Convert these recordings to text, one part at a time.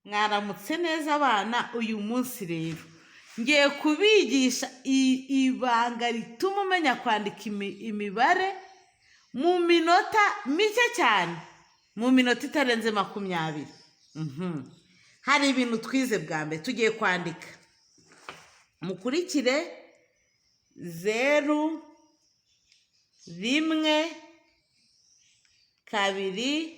Mwaramutse neza abana, uyu munsi rero ngiye kubigisha ibanga rituma umenya kwandika imibare mu minota mike cyane, mu minota itarenze 20. Hari ibintu twize bwa mbere. Tugiye kwandika, mukurikire 0, 1, 2, 3,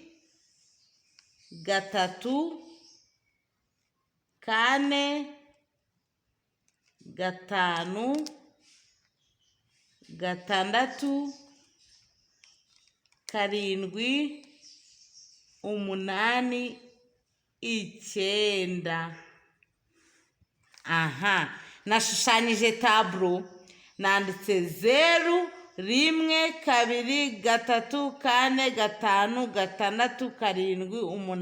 4, 5, 6, 7, 8, 9. Nashushanyije taburo, nanditse 0, 1, 2, 3, 4, 5, 6, 7, 8,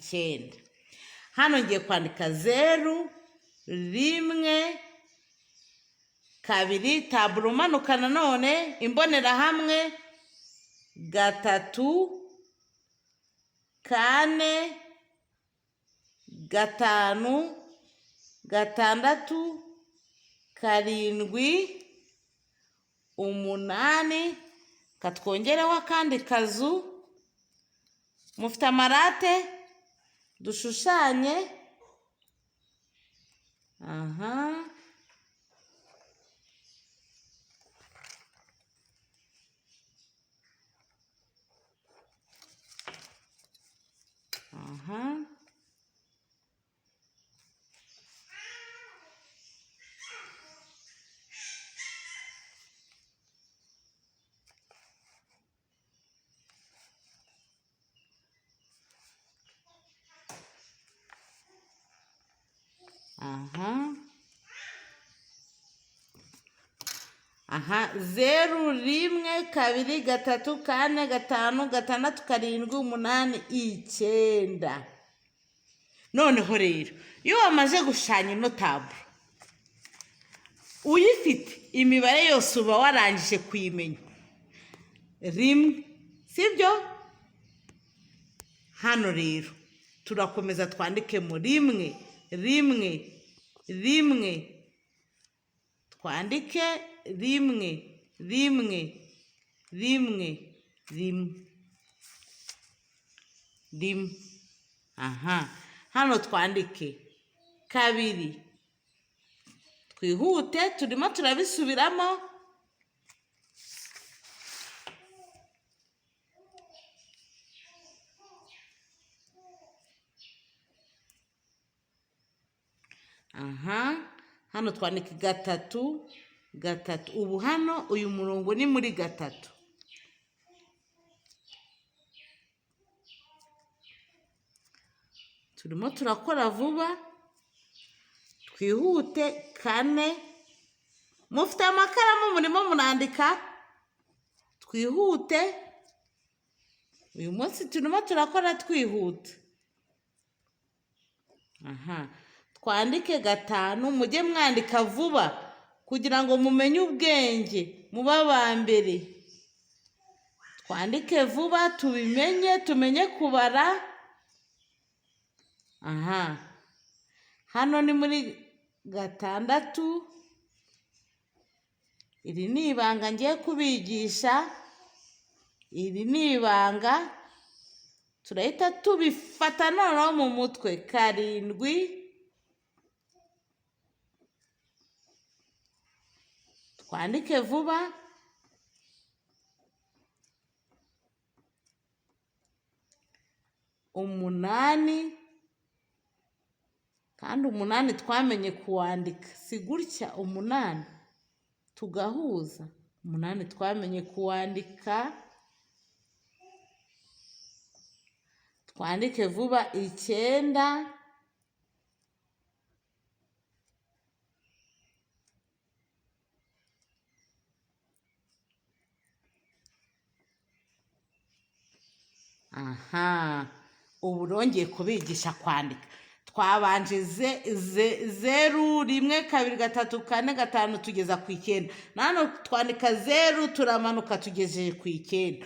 9. Hano ngiye kwandika 0, 1, 2, taburo umanuka nanone, imbonerahamwe 3, 4, 5, 6, 7, 8. Katwongereho akandi kazu. Mufite amarate dushushanye. Aha 0, 1, 2, 3, 4, 5, 6, 7, 8, 9. Noneho rero iyo wamaze gushushanya ino taburo uyifite, imibare yose uba warangije kuyimenya. 1, sibyo? Hano rero turakomeza twandikemo 1, 1, 1. Twandike 1, 1, 1, 1. Hano twandike 2. Twihute, turimo turabisubiramo. Hano twandike 3, 3. Ubu hano uyu murongo ni muri 3. Turimo turakora vuba, twihute. 4. Mufite amakaramu murimo murandika, twihute. Uyu munsi turimo turakora twihuta. Twandike 5. Mujye mwandika vuba kugira ngo mumenye ubwenge, muba aba mbere. Twandike vuba tubimenye, tumenye kubara. Hano ni muri 6. Iri ni ibanga ngiye kubigisha. Iri ni ibanga turahita tubifata noneho mu mutwe. 7. Twandike vuba. 8. Kandi 8 twamenye kuwandika, si gutya 8 tugahuza. 8 twamenye kuwandika. Twandike vuba. 9. Ubu rongeye kubigisha kwandika. Twabanje 0, 1, 2, 3, 4, 5 tugeza ku 9. Nano twandika 0 turamanuka tugejeje ku 9.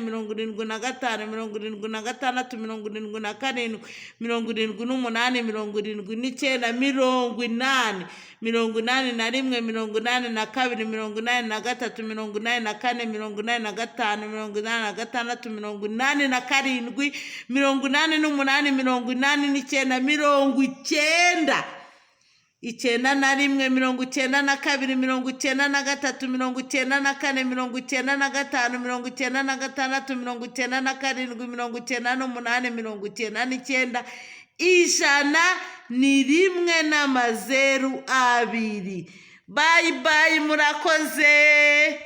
mirongo irindwi na gatanu, mirongo irindwi na gatandatu, mirongo irindwi na karindwi, mirongo irindwi n'umunani, mirongo irindwi n'icyenda, mirongo inani, mirongo inani na rimwe, mirongo inani na kabiri, mirongo inani na gatatu, mirongo inani na kane, mirongo inani na gatanu, mirongo inani na gatandatu, mirongo inani na karindwi, mirongo inani n'umunani, mirongo inani n'icyenda, mirongo icyenda, icyenda na rimwe, mirongo icyenda na kabiri, mirongo icyenda na gatatu, mirongo icyenda na kane, mirongo icyenda na gatanu, mirongo icyenda na gatandatu, mirongo icyenda na karindwi, mirongo icyenda n'umunani, mirongo icyenda n'icyenda, ijana ni rimwe n'amazeru abiri. Bayi bayi, murakoze.